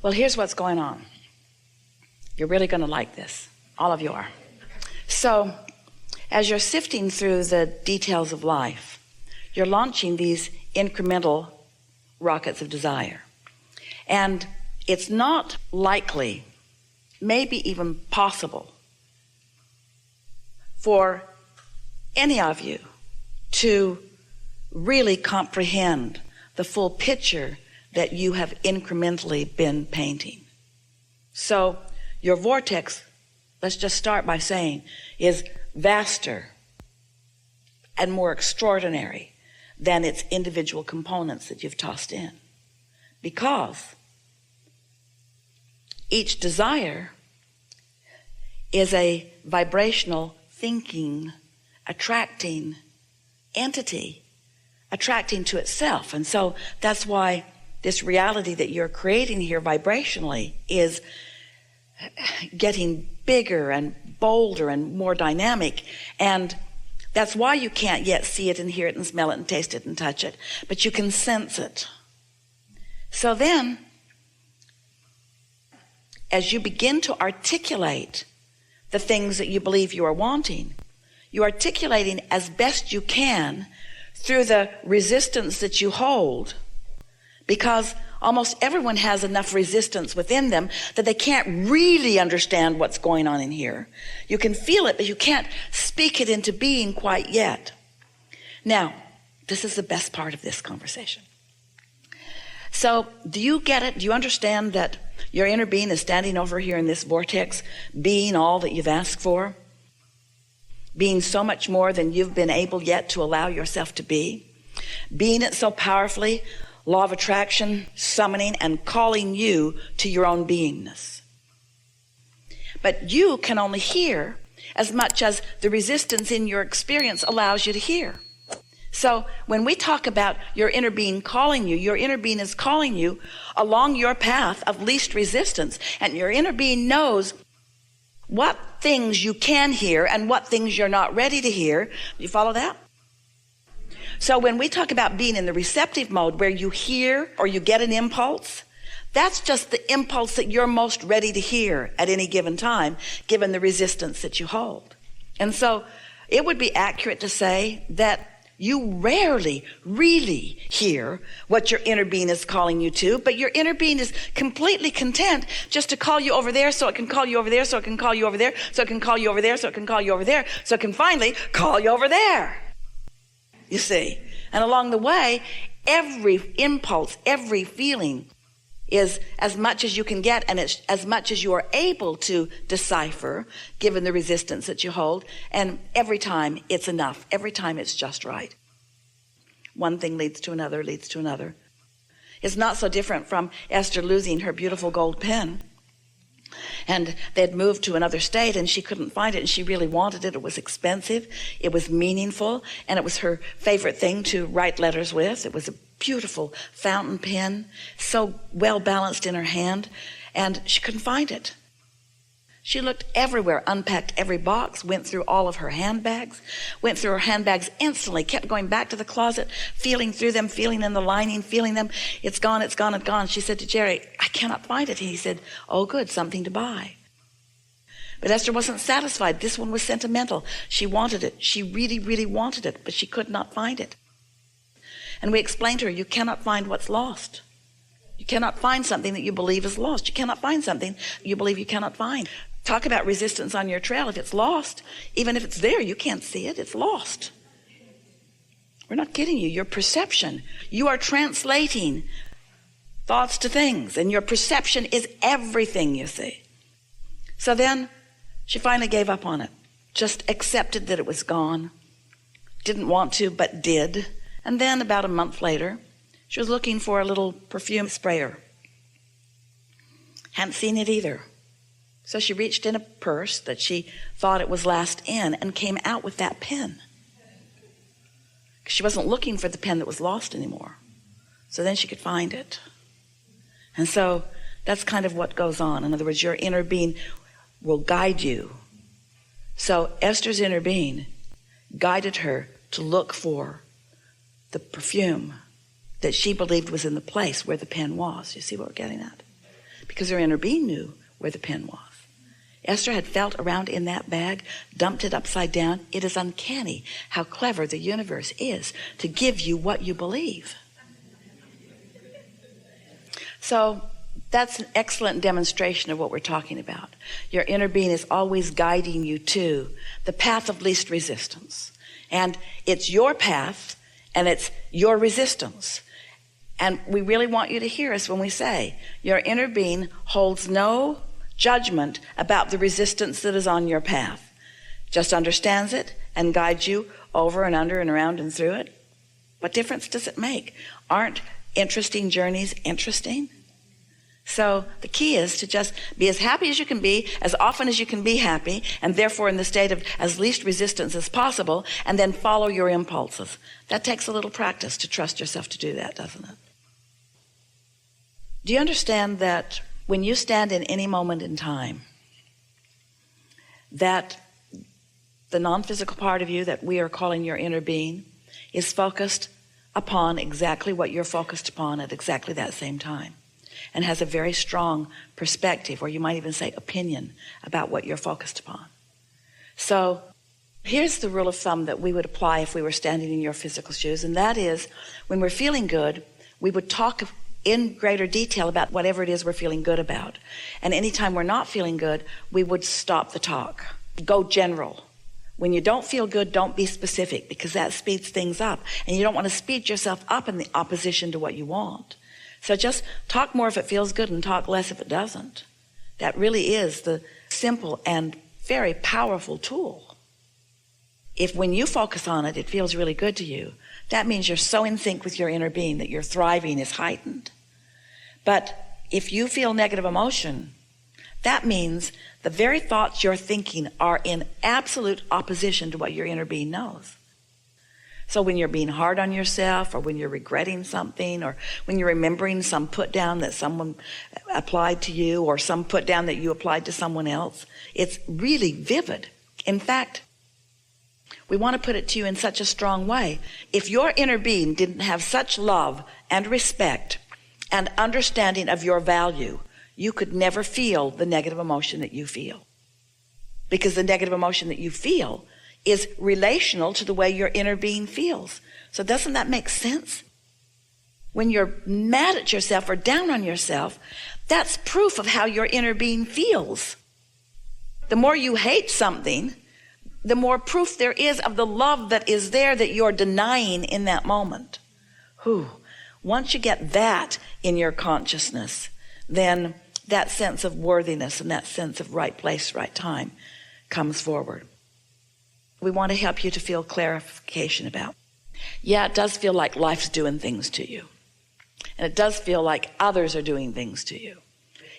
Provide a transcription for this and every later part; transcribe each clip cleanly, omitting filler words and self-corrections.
Well, here's what's going on. You're really going to like this. All of you are. So, as you're sifting through the details of life, you're launching these incremental rockets of desire. And it's not likely, maybe even possible, for any of you to really comprehend the full picture that you have incrementally been painting. So your vortex, let's just start by saying, is vaster and more extraordinary than its individual components that you've tossed in. Because each desire is a vibrational, thinking, attracting entity, attracting to itself. And so that's why this reality that you're creating here vibrationally is getting bigger and bolder and more dynamic. And that's why you can't yet see it and hear it and smell it and taste it and touch it, but you can sense it. So then, as you begin to articulate the things that you believe you are wanting, you're articulating as best you can through the resistance that you hold, because almost everyone has enough resistance within them that they can't really understand what's going on in here. You can feel it, but you can't speak it into being quite yet. Now, this is the best part of this conversation. So, do you get it? Do you understand that your inner being is standing over here in this vortex, being all that you've asked for? Being so much more than you've been able yet to allow yourself to be? Being it so powerfully, law of attraction, summoning and calling you to your own beingness. But you can only hear as much as the resistance in your experience allows you to hear. So when we talk about your inner being calling you, your inner being is calling you along your path of least resistance. And your inner being knows what things you can hear and what things you're not ready to hear. You follow that? So when we talk about being in the receptive mode where you hear or you get an impulse, that's just the impulse that you're most ready to hear at any given time, given the resistance that you hold. And so it would be accurate to say that you rarely really hear what your inner being is calling you to, but your inner being is completely content just to call you over there so it can call you over there, so it can call you over there, so it can call you over there, so it can call you over there, so it can finally call you over there. You see? And along the way, every impulse, every feeling is as much as you can get, and it's as much as you are able to decipher, given the resistance that you hold. And every time it's enough. Every time it's just right. One thing leads to another, leads to another. It's not so different from Esther losing her beautiful gold pen. And they'd moved to another state and she couldn't find it, and she really wanted it. It was expensive, it was meaningful, and it was her favorite thing to write letters with. It was a beautiful fountain pen, so well balanced in her hand, and she couldn't find it. She looked everywhere, unpacked every box, went through all of her handbags, went through her handbags instantly, kept going back to the closet, feeling through them, feeling in the lining, feeling them. It's gone, it's gone, it's gone. She said to Jerry, I cannot find it. He said, oh good, something to buy. But Esther wasn't satisfied. This one was sentimental. She wanted it. She really, really wanted it, but she could not find it. And we explained to her, you cannot find what's lost. You cannot find something that you believe is lost. You cannot find something you believe you cannot find. Talk about resistance on your trail. If it's lost, even if it's there, you can't see it. It's lost. We're not kidding you. Your perception, you are translating thoughts to things, and your perception is everything, you see. So then she finally gave up on it, just accepted that it was gone. Didn't want to, but did. And then about a month later, she was looking for a little perfume sprayer. Hadn't seen it either. So she reached in a purse that she thought it was last in and came out with that pen. She wasn't looking for the pen that was lost anymore. So then she could find it. And so that's kind of what goes on. In other words, your inner being will guide you. So Esther's inner being guided her to look for the perfume that she believed was in the place where the pen was. You see what we're getting at? because her inner being knew where the pen was. Esther had felt around in that bag, dumped it upside down. It is uncanny how clever the universe is to give you what you believe. So that's an excellent demonstration of what we're talking about. Your inner being is always guiding you to the path of least resistance. And it's your path, and it's your resistance. And we really want you to hear us when we say, your inner being holds no judgment about the resistance that is on your path. Just understands it and guides you over and under and around and through it. What difference does it make? Aren't interesting journeys interesting? So the key is to just be as happy as you can be, as often as you can be happy, and therefore in the state of as least resistance as possible, and then follow your impulses. That takes a little practice to trust yourself to do that, doesn't it? Do you understand that when you stand in any moment in time, that the non-physical part of you that we are calling your inner being is focused upon exactly what you're focused upon at exactly that same time, and has a very strong perspective, or you might even say opinion, about what you're focused upon? So here's the rule of thumb that we would apply if we were standing in your physical shoes, and that is, when we're feeling good, we would talk in greater detail about whatever it is we're feeling good about. And anytime we're not feeling good, we would stop the talk. Go general. When you don't feel good, don't be specific, because that speeds things up. And you don't want to speed yourself up in the opposition to what you want. So just talk more if it feels good and talk less if it doesn't. That really is the simple and very powerful tool. If when you focus on it, it feels really good to you, that means you're so in sync with your inner being that your thriving is heightened. But if you feel negative emotion, that means the very thoughts you're thinking are in absolute opposition to what your inner being knows. So when you're being hard on yourself, or when you're regretting something, or when you're remembering some put down that someone applied to you, or some put down that you applied to someone else, it's really vivid. In fact, we want to put it to you in such a strong way. If your inner being didn't have such love and respect and understanding of your value, you could never feel the negative emotion that you feel. Because the negative emotion that you feel is relational to the way your inner being feels. So doesn't that make sense? When you're mad at yourself or down on yourself, that's proof of how your inner being feels. The more you hate something, the more proof there is of the love that is there that you're denying in that moment. Once you get that in your consciousness, then that sense of worthiness and that sense of right place, right time comes forward. We want to help you to feel clarification about. Yeah, it does feel like life's doing things to you. And it does feel like others are doing things to you.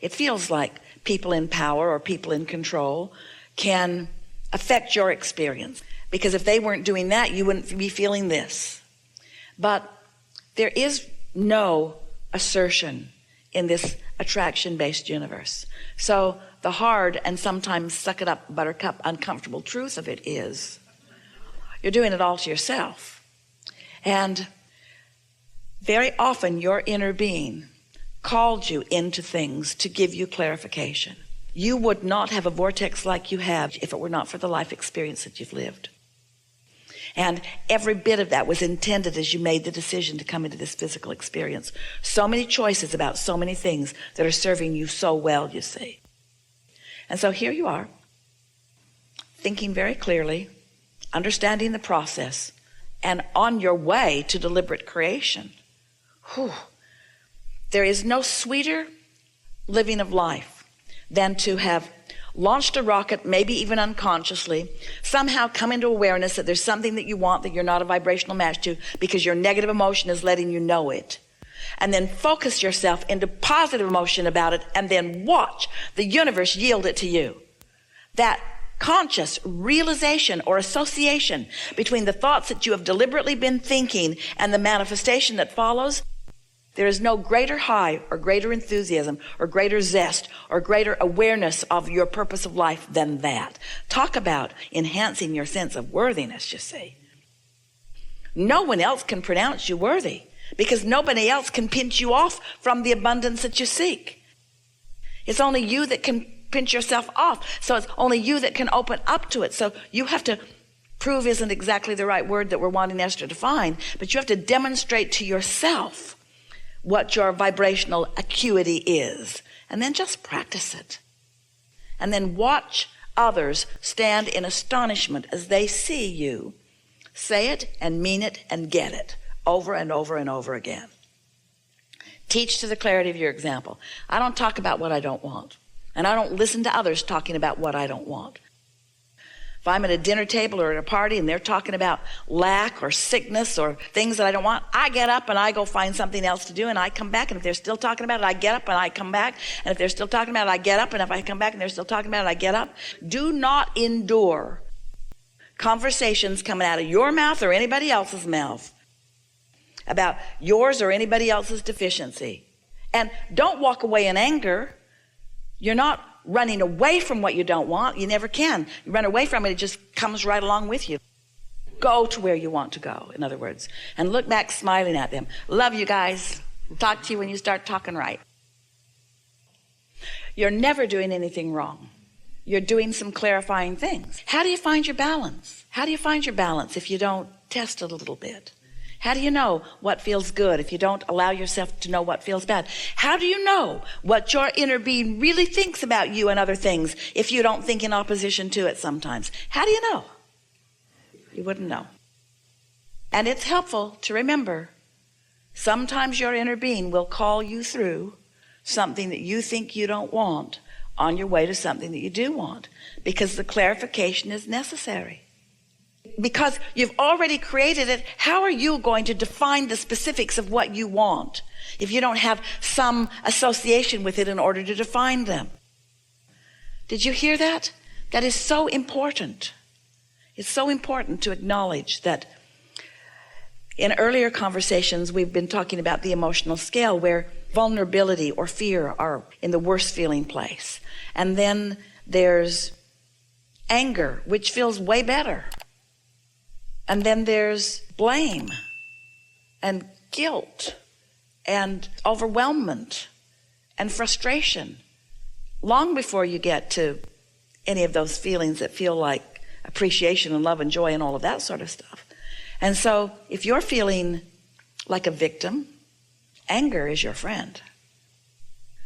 It feels like people in power or people in control can affect your experience, because if they weren't doing that, you wouldn't be feeling this. But there is no assertion in this attraction-based universe. So the hard and sometimes suck it up, buttercup, uncomfortable truth of it is you're doing it all to yourself. And very often your inner being called you into things to give you clarification. You would not have a vortex like you have if it were not for the life experience that you've lived. And every bit of that was intended as you made the decision to come into this physical experience. So many choices about so many things that are serving you so well, you see. And so here you are, thinking very clearly, understanding the process, and on your way to deliberate creation. There is no sweeter living of life than to have launched a rocket, maybe even unconsciously, somehow come into awareness that there's something that you want that you're not a vibrational match to, because your negative emotion is letting you know it. And then focus yourself into positive emotion about it, and then watch the universe yield it to you. That conscious realization or association between the thoughts that you have deliberately been thinking and the manifestation that follows, there is no greater high or greater enthusiasm or greater zest or greater awareness of your purpose of life than that. Talk about enhancing your sense of worthiness, you see. No one else can pronounce you worthy, because nobody else can pinch you off from the abundance that you seek. It's only you that can pinch yourself off. So it's only you that can open up to it. So you have to prove isn't exactly the right word that we're wanting Esther to find, but you have to demonstrate to yourself what your vibrational acuity is. And then just practice it. And then watch others stand in astonishment as they see you say it and mean it and get it over and over and over again. Teach to the clarity of your example. I don't talk about what I don't want. And I don't listen to others talking about what I don't want. If I'm at a dinner table or at a party and they're talking about lack or sickness or things that I don't want, I get up and I go find something else to do, and I come back, and if they're still talking about it, I get up and I come back, and if they're still talking about it, I get up, and if I come back and they're still talking about it, I get up. Do not endure conversations coming out of your mouth or anybody else's mouth about yours or anybody else's deficiency. And don't walk away in anger. You're not running away from what you don't want. You never can. You run away from it, it just comes right along with you. Go to where you want to go, in other words, and look back smiling at them. Love you guys. Talk to you when you start talking right. You're never doing anything wrong. You're doing some clarifying things. How do you find your balance? How do you find your balance if you don't test it a little bit? How do you know what feels good if you don't allow yourself to know what feels bad? How do you know what your inner being really thinks about you and other things if you don't think in opposition to it sometimes? How do you know? You wouldn't know. And it's helpful to remember, sometimes your inner being will call you through something that you think you don't want on your way to something that you do want, because the clarification is necessary. Because you've already created it, how are you going to define the specifics of what you want if you don't have some association with it in order to define them? Did you hear that? That is so important. It's so important to acknowledge that. In earlier conversations, we've been talking about the emotional scale, where vulnerability or fear are in the worst feeling place. And then there's anger, which feels way better. And then there's blame and guilt and overwhelmment and frustration, long before you get to any of those feelings that feel like appreciation and love and joy and all of that sort of stuff. And so if you're feeling like a victim, anger is your friend.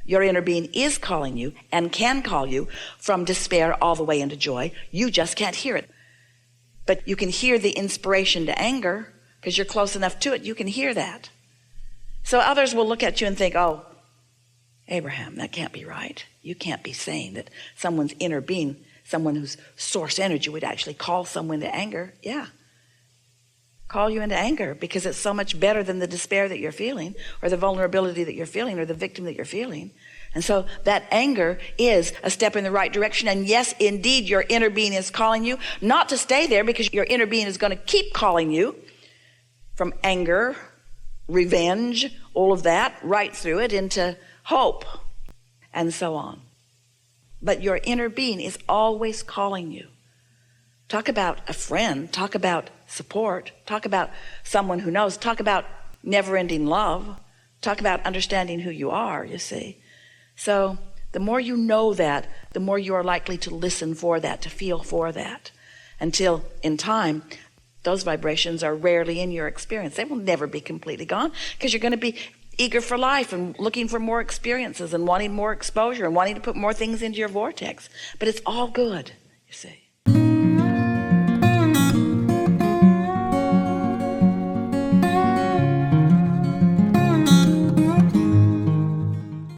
Your inner being is calling you and can call you from despair all the way into joy. You just can't hear it. But you can hear the inspiration to anger because you're close enough to it. You can hear that. So others will look at you and think, oh, Abraham, that can't be right. You can't be saying that someone's inner being, someone whose source energy would actually call someone to anger. Yeah. Call you into anger because it's so much better than the despair that you're feeling or the vulnerability that you're feeling or the victim that you're feeling. And so that anger is a step in the right direction. And yes, indeed, your inner being is calling you not to stay there, because your inner being is going to keep calling you from anger, revenge, all of that, right through it into hope and so on. But your inner being is always calling you. Talk about a friend, talk about support, talk about someone who knows, talk about never-ending love, talk about understanding who you are, you see. So the more you know that, the more you are likely to listen for that, to feel for that, until in time, those vibrations are rarely in your experience. They will never be completely gone, because you're going to be eager for life and looking for more experiences and wanting more exposure and wanting to put more things into your vortex. But it's all good, you see.